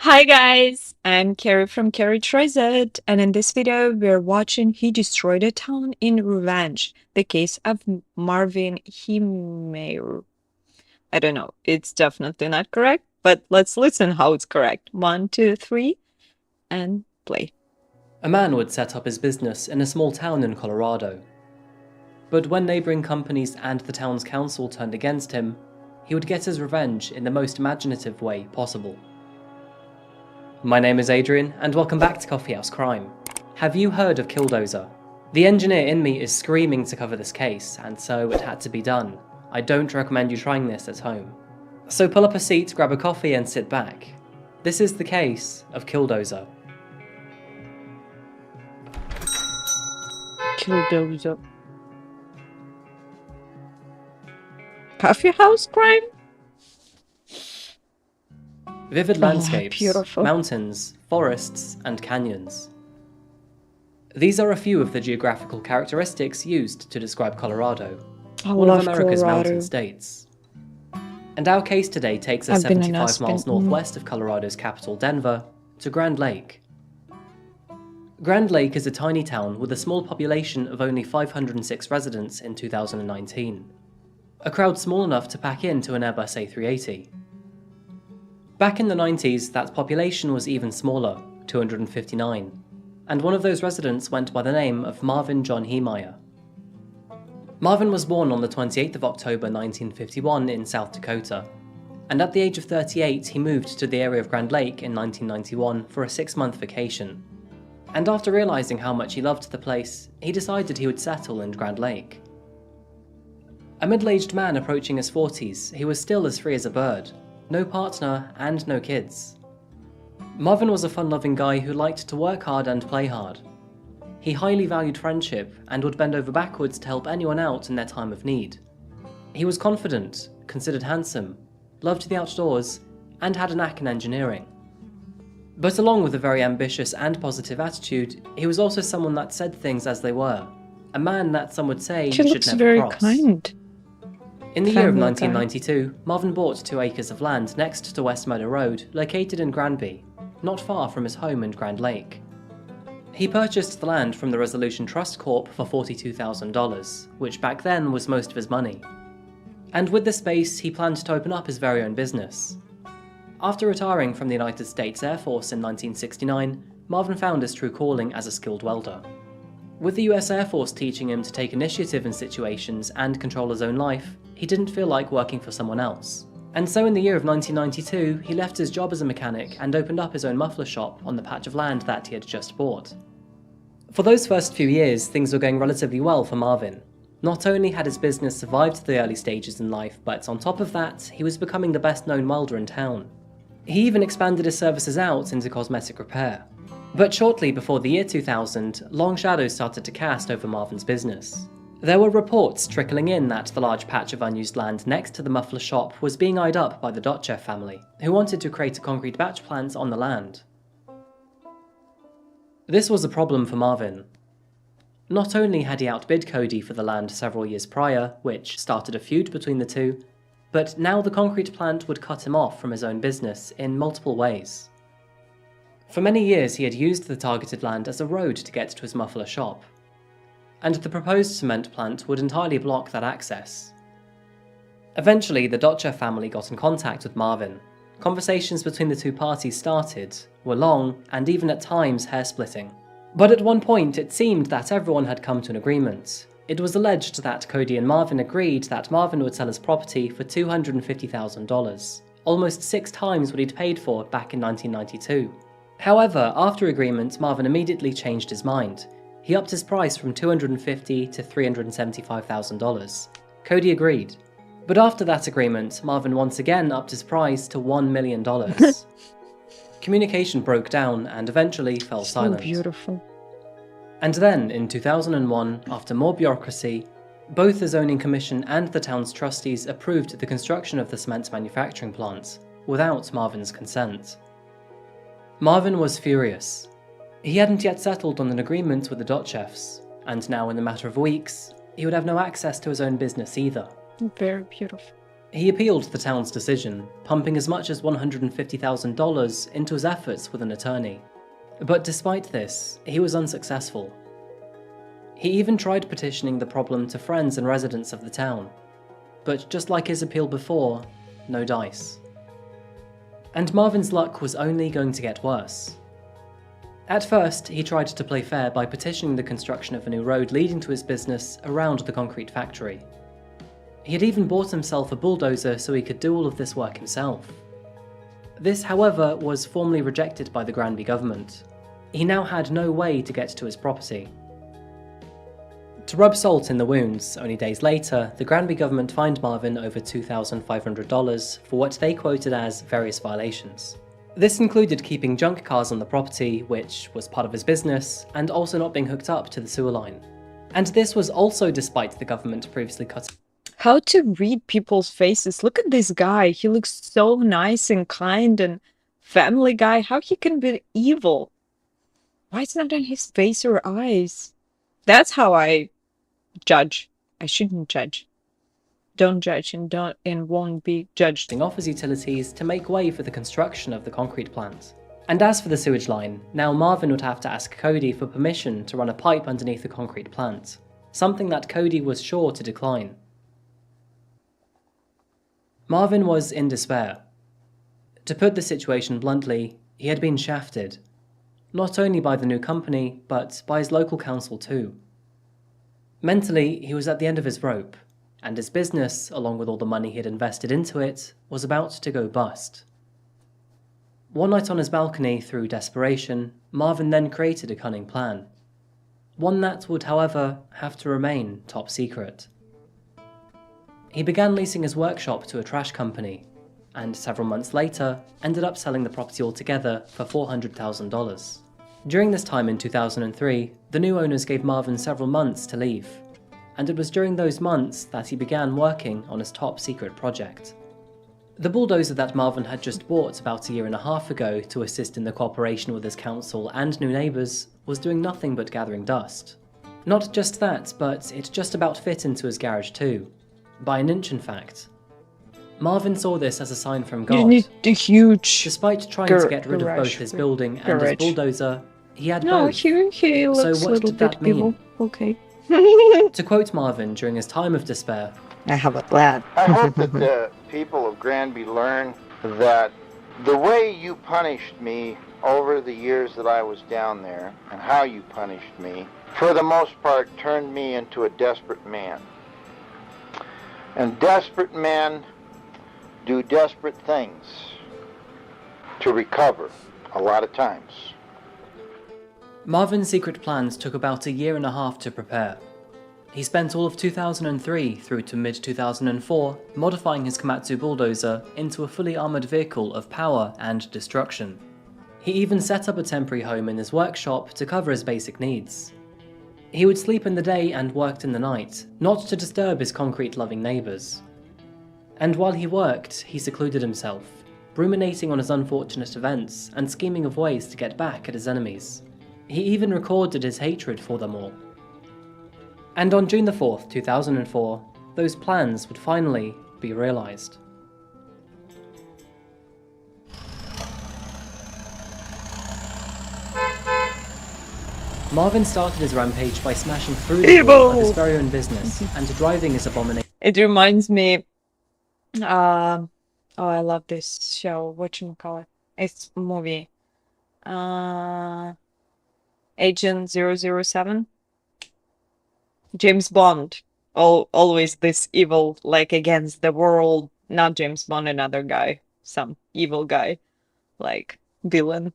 Hi guys, I'm Kerry from Kerry Tries It, and in this video we're watching He Destroyed a Town in Revenge, the case of Marvin Heemeyer. I don't know, it's definitely not correct, but let's listen how it's correct. 1, 2, 3, and play. A man would set up his business in a small town in Colorado. But when neighbouring companies and the town's council turned against him, he would get his revenge in the most imaginative way possible. My name is Adrian, and welcome back to Coffee House Crime. Have you heard of Killdozer? The engineer in me is screaming to cover this case, and so it had to be done. I don't recommend you trying this at home. So pull up a seat, grab a coffee, and sit back. This is the case of Killdozer. Killdozer. Coffee house crime? Vivid landscapes, beautiful. mountains, forests, and canyons. These are a few of the geographical characteristics used to describe Colorado, one of America's mountain states. And our case today takes us 75 miles northwest of Colorado's capital, Denver, to Grand Lake. Grand Lake is a tiny town with a small population of only 506 residents in 2019. A crowd small enough to pack into an Airbus A380. Back in the 90s, that population was even smaller, 259, and one of those residents went by the name of Marvin John Heemeyer. Marvin was born on the 28th of October 1951 in South Dakota, and at the age of 38 he moved to the area of Grand Lake in 1991 for a 6-month vacation. And after realising how much he loved the place, he decided he would settle in Grand Lake. A middle-aged man approaching his 40s, he was still as free as a bird. No partner, and no kids. Marvin was a fun-loving guy who liked to work hard and play hard. He highly valued friendship and would bend over backwards to help anyone out in their time of need. He was confident, considered handsome, loved the outdoors, and had a knack in engineering. But along with a very ambitious and positive attitude, he was also someone that said things as they were. A man that some would say She should looks never very cross. kind. In the year of 1992, Marvin bought 2 acres of land next to West Meadow Road, located in Granby, not far from his home in Grand Lake. He purchased the land from the Resolution Trust Corp for $42,000, which back then was most of his money. And with the space, he planned to open up his very own business. After retiring from the United States Air Force in 1969, Marvin found his true calling as a skilled welder. With the US Air Force teaching him to take initiative in situations and control his own life, he didn't feel like working for someone else. And so in the year of 1992, he left his job as a mechanic and opened up his own muffler shop on the patch of land that he had just bought. For those first few years, things were going relatively well for Marvin. Not only had his business survived the early stages in life, but on top of that, he was becoming the best-known welder in town. He even expanded his services out into cosmetic repair. But shortly before the year 2000, long shadows started to cast over Marvin's business. There were reports trickling in that the large patch of unused land next to the muffler shop was being eyed up by the Dotchev family, who wanted to create a concrete batch plant on the land. This was a problem for Marvin. Not only had he outbid Cody for the land several years prior, which started a feud between the two, but now the concrete plant would cut him off from his own business in multiple ways. For many years he had used the targeted land as a road to get to his muffler shop, and the proposed cement plant would entirely block that access. Eventually, the Dotchev family got in contact with Marvin. Conversations between the two parties started, were long, and even at times hair-splitting. But at one point it seemed that everyone had come to an agreement. It was alleged that Cody and Marvin agreed that Marvin would sell his property for $250,000, almost 6 times what he'd paid for back in 1992. However, after agreement, Marvin immediately changed his mind. He upped his price from $250,000 to $375,000. Cody agreed. But after that agreement, Marvin once again upped his price to $1 million. Communication broke down and eventually fell silent. Beautiful. And then, in 2001, after more bureaucracy, both the zoning commission and the town's trustees approved the construction of the cement manufacturing plant, without Marvin's consent. Marvin was furious. He hadn't yet settled on an agreement with the Dotchevs, and now in a matter of weeks, he would have no access to his own business either. Very beautiful. He appealed the town's decision, pumping as much as $150,000 into his efforts with an attorney. But despite this, he was unsuccessful. He even tried petitioning the problem to friends and residents of the town. But just like his appeal before, no dice. And Marvin's luck was only going to get worse. At first, he tried to play fair by petitioning the construction of a new road leading to his business around the concrete factory. He had even bought himself a bulldozer so he could do all of this work himself. This, however, was formally rejected by the Granby government. He now had no way to get to his property. To rub salt in the wounds, only days later, the Granby government fined Marvin over $2,500 for what they quoted as various violations. This included keeping junk cars on the property, which was part of his business, and also not being hooked up to the sewer line. And this was also despite the government previously cutting. How to read people's faces. Look at this guy. He looks so nice and kind and family guy. How he can be evil? Why is it not on his face or eyes? That's how I judge. I shouldn't judge. Don't judge and won't be judged. Off his utilities to make way for the construction of the concrete plant. And as for the sewage line, now Marvin would have to ask Cody for permission to run a pipe underneath the concrete plant, something that Cody was sure to decline. Marvin was in despair. To put the situation bluntly, he had been shafted, not only by the new company, but by his local council too. Mentally, he was at the end of his rope, and his business, along with all the money he had invested into it, was about to go bust. One night on his balcony, through desperation, Marvin then created a cunning plan. One that would, however, have to remain top secret. He began leasing his workshop to a trash company, and several months later, ended up selling the property altogether for $400,000. During this time in 2003, the new owners gave Marvin several months to leave, and it was during those months that he began working on his top secret project. The bulldozer that Marvin had just bought about a year and a half ago to assist in the cooperation with his council and new neighbours was doing nothing but gathering dust. Not just that, but it just about fit into his garage too. By an inch, in fact. Marvin saw this as a sign from God. You need a huge Despite trying to get rid of both his building and his bulldozer, he had both. He looks so what did that mean? Okay. To quote Marvin during his time of despair, I have a plan. I hope that the people of Granby learn that the way you punished me over the years that I was down there, and how you punished me, for the most part turned me into a desperate man. And desperate men do desperate things to recover, a lot of times. Marvin's secret plans took about a year and a half to prepare. He spent all of 2003 through to mid-2004 modifying his Komatsu bulldozer into a fully armoured vehicle of power and destruction. He even set up a temporary home in his workshop to cover his basic needs. He would sleep in the day and worked in the night, not to disturb his concrete-loving neighbours. And while he worked, he secluded himself, ruminating on his unfortunate events and scheming of ways to get back at his enemies. He even recorded his hatred for them all. And on June the 4th, 2004, those plans would finally be realised. Marvin started his rampage by smashing through the door of his very own business and driving his abomination. It reminds me, oh, I love this show, whatchamacallit, it's a movie, Agent 007, James Bond, always this evil, like against the world, not James Bond, another guy, some evil guy, like villain.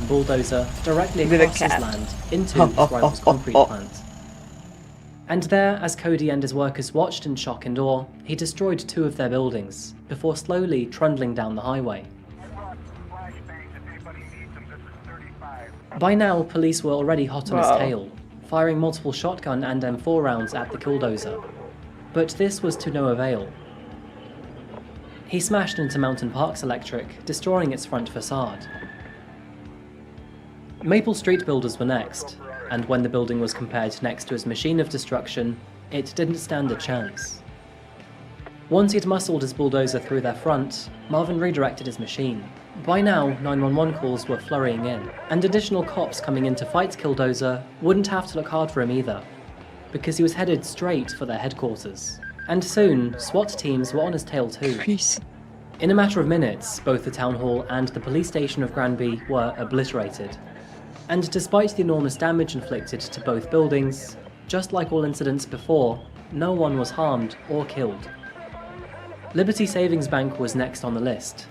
Bulldozer directly across his land into his rival's concrete plant. And there, as Cody and his workers watched in shock and awe, he destroyed 2 of their buildings, before slowly trundling down the highway. By now, police were already hot on his tail, firing multiple shotgun and M4 rounds at the Killdozer. But this was to no avail. He smashed into Mountain Park's electric, destroying its front facade. Maple Street builders were next, and when the building was compared next to his machine of destruction, it didn't stand a chance. Once he'd muscled his bulldozer through their front, Marvin redirected his machine. By now, 911 calls were flurrying in, and additional cops coming in to fight Killdozer wouldn't have to look hard for him either, because he was headed straight for their headquarters. And soon, SWAT teams were on his tail too. In a matter of minutes, both the town hall and the police station of Granby were obliterated. And despite the enormous damage inflicted to both buildings, just like all incidents before, no one was harmed or killed. Liberty Savings Bank was next on the list.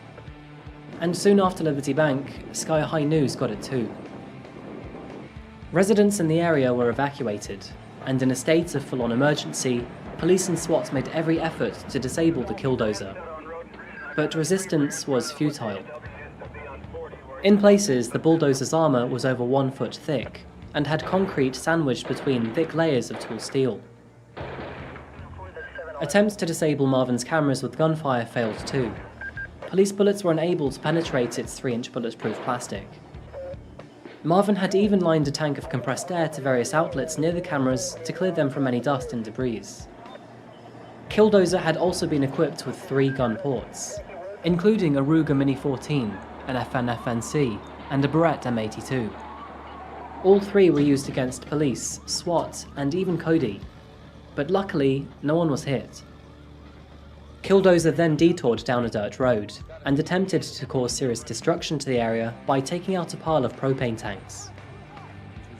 And soon after Liberty Bank, Sky High News got it too. Residents in the area were evacuated, and in a state of full-on emergency, police and SWAT made every effort to disable the Killdozer. But resistance was futile. In places, the bulldozer's armour was over 1 foot thick, and had concrete sandwiched between thick layers of tall steel. Attempts to disable Marvin's cameras with gunfire failed too. Police bullets were unable to penetrate its 3-inch bulletproof plastic. Marvin had even lined a tank of compressed air to various outlets near the cameras to clear them from any dust and debris. Killdozer had also been equipped with 3 gun ports, including a Ruger Mini 14, an FN-FNC, and a Barrett M82. All 3 were used against police, SWAT, and even Cody, but luckily, no one was hit. Killdozer then detoured down a dirt road, and attempted to cause serious destruction to the area by taking out a pile of propane tanks.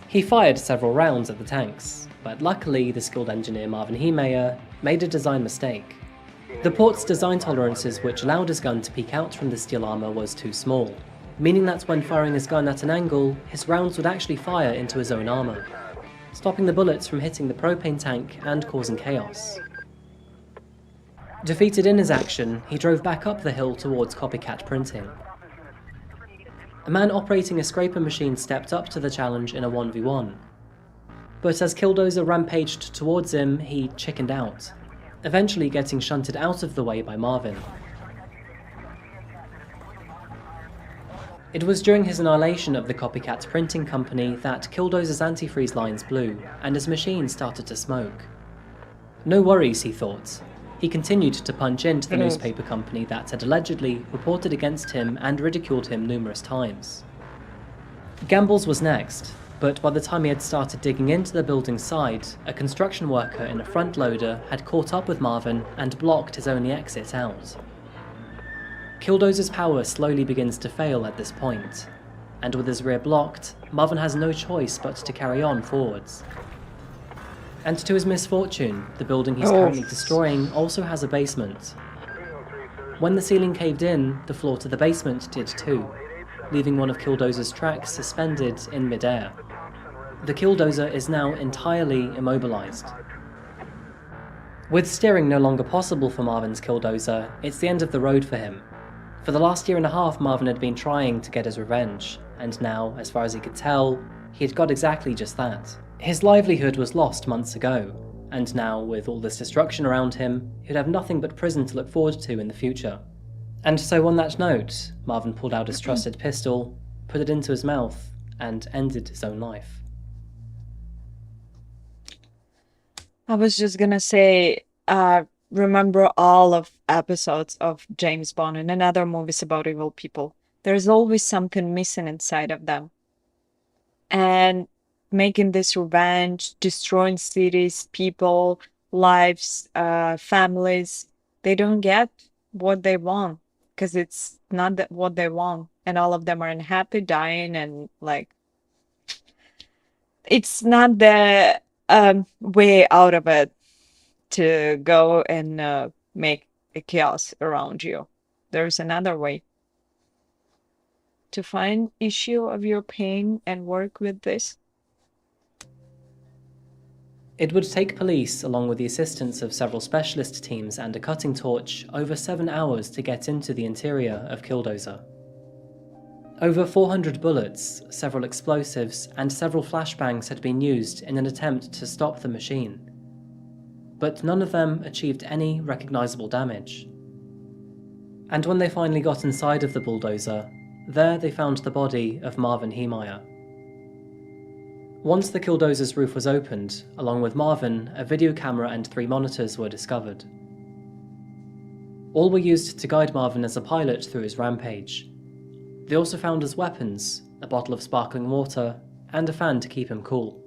He fired several rounds at the tanks, but luckily the skilled engineer Marvin Heemeyer made a design mistake. The port's design tolerances which allowed his gun to peek out from the steel armour was too small, meaning that when firing his gun at an angle, his rounds would actually fire into his own armour, stopping the bullets from hitting the propane tank and causing chaos. Defeated in his action, he drove back up the hill towards copycat printing. A man operating a scraper machine stepped up to the challenge in a 1v1. But as Killdozer rampaged towards him, he chickened out, eventually getting shunted out of the way by Marvin. It was during his annihilation of the copycat printing company that Killdozer's antifreeze lines blew, and his machine started to smoke. No worries, he thought. He continued to punch into the newspaper company that had allegedly reported against him and ridiculed him numerous times. Gambles was next, but by the time he had started digging into the building's side, a construction worker in a front loader had caught up with Marvin and blocked his only exit out. Killdozer's power slowly begins to fail at this point, and with his rear blocked, Marvin has no choice but to carry on forwards. And to his misfortune, the building he's currently destroying also has a basement. When the ceiling caved in, the floor to the basement did too, leaving one of Killdozer's tracks suspended in mid-air. The Killdozer is now entirely immobilized. With steering no longer possible for Marvin's Killdozer, it's the end of the road for him. For the last year and a half, Marvin had been trying to get his revenge, and now, as far as he could tell, he had got exactly just that. His livelihood was lost months ago, and now, with all this destruction around him, he'd have nothing but prison to look forward to in the future. And so on that note, Marvin pulled out his trusted pistol, put it into his mouth, and ended his own life. I was just gonna say, remember all of episodes of James Bond and other movies about evil people. There's always something missing inside of them. And making this revenge, destroying cities, people, lives, families, they don't get what they want because it's not what they want. And all of them are unhappy, dying, and it's not the way out of it to go and make a chaos around you. There's another way to find issue of your pain and work with this. It would take police, along with the assistance of several specialist teams and a cutting torch, over 7 hours to get into the interior of Killdozer. Over 400 bullets, several explosives, and several flashbangs had been used in an attempt to stop the machine. But none of them achieved any recognizable damage. And when they finally got inside of the bulldozer, there they found the body of Marvin Heemeyer. Once the Killdozer's roof was opened, along with Marvin, a video camera and 3 monitors were discovered. All were used to guide Marvin as a pilot through his rampage. They also found his weapons, a bottle of sparkling water, and a fan to keep him cool.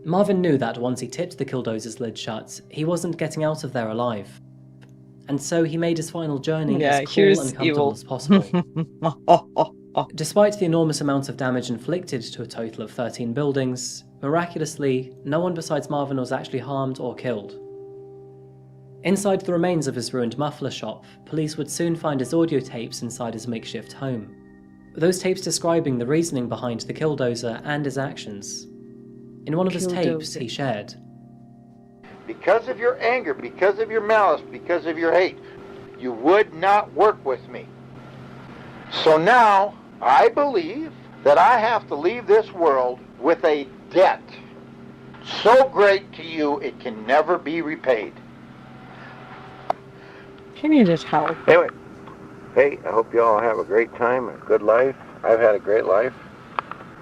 Marvin knew that once he tipped the Killdozer's lid shut, he wasn't getting out of there alive. And so he made his final journey as cool and comfortable as possible. Despite the enormous amount of damage inflicted to a total of 13 buildings, miraculously, no one besides Marvin was actually harmed or killed. Inside the remains of his ruined muffler shop, police would soon find his audio tapes inside his makeshift home. Those tapes describing the reasoning behind the Killdozer and his actions. In one of his tapes, he shared, "Because of your anger, because of your malice, because of your hate, you would not work with me. So now, I believe that I have to leave this world with a debt so great to you it can never be repaid." He needed help. Anyway, hey, I hope you all have a great time, a good life. I've had a great life.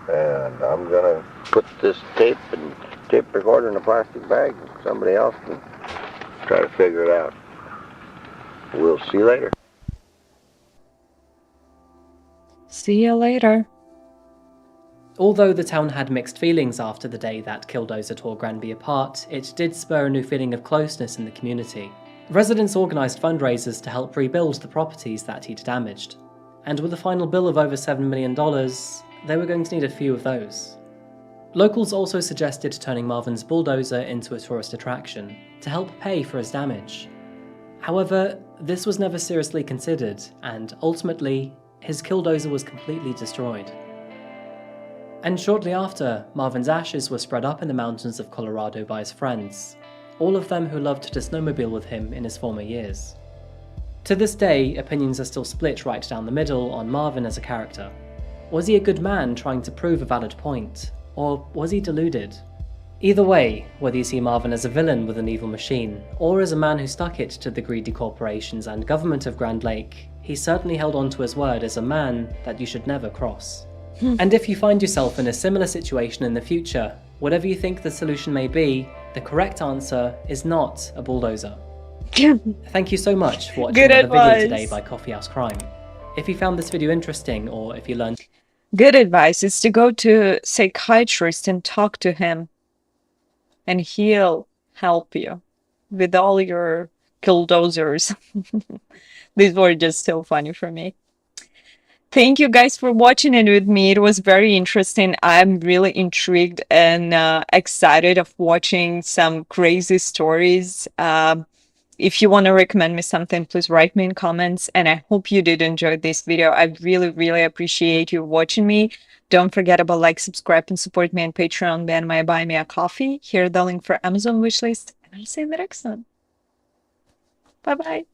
And I'm going to put this tape and tape recorder in a plastic bag. Somebody else can try to figure it out. We'll see you later. See you later. Although the town had mixed feelings after the day that Killdozer tore Granby apart, it did spur a new feeling of closeness in the community. Residents organised fundraisers to help rebuild the properties that he'd damaged. And with a final bill of over $7 million, they were going to need a few of those. Locals also suggested turning Marvin's bulldozer into a tourist attraction to help pay for his damage. However, this was never seriously considered, and ultimately, his Killdozer was completely destroyed. And shortly after, Marvin's ashes were spread up in the mountains of Colorado by his friends, all of them who loved to snowmobile with him in his former years. To this day, opinions are still split right down the middle on Marvin as a character. Was he a good man trying to prove a valid point, or was he deluded? Either way, whether you see Marvin as a villain with an evil machine, or as a man who stuck it to the greedy corporations and government of Grand Lake, he certainly held on to his word as a man that you should never cross. And if you find yourself in a similar situation in the future, whatever you think the solution may be, the correct answer is not a bulldozer. Thank you so much for watching another video today by Coffee House Crime. If you found this video interesting, or if you learned good advice is to go to a psychiatrist and talk to him, and he'll help you with all your Killdozers. These were just so funny for me. Thank you guys for watching it with me. It was very interesting. I'm really intrigued and excited of watching some crazy stories. If you want to recommend me something, please write me in comments. And I hope you did enjoy this video. I really, really appreciate you watching me. Don't forget about like, subscribe, and support me on Patreon and my Buy Me a Coffee. Here the link for Amazon wishlist. And I'll see you in the next one. Bye-bye.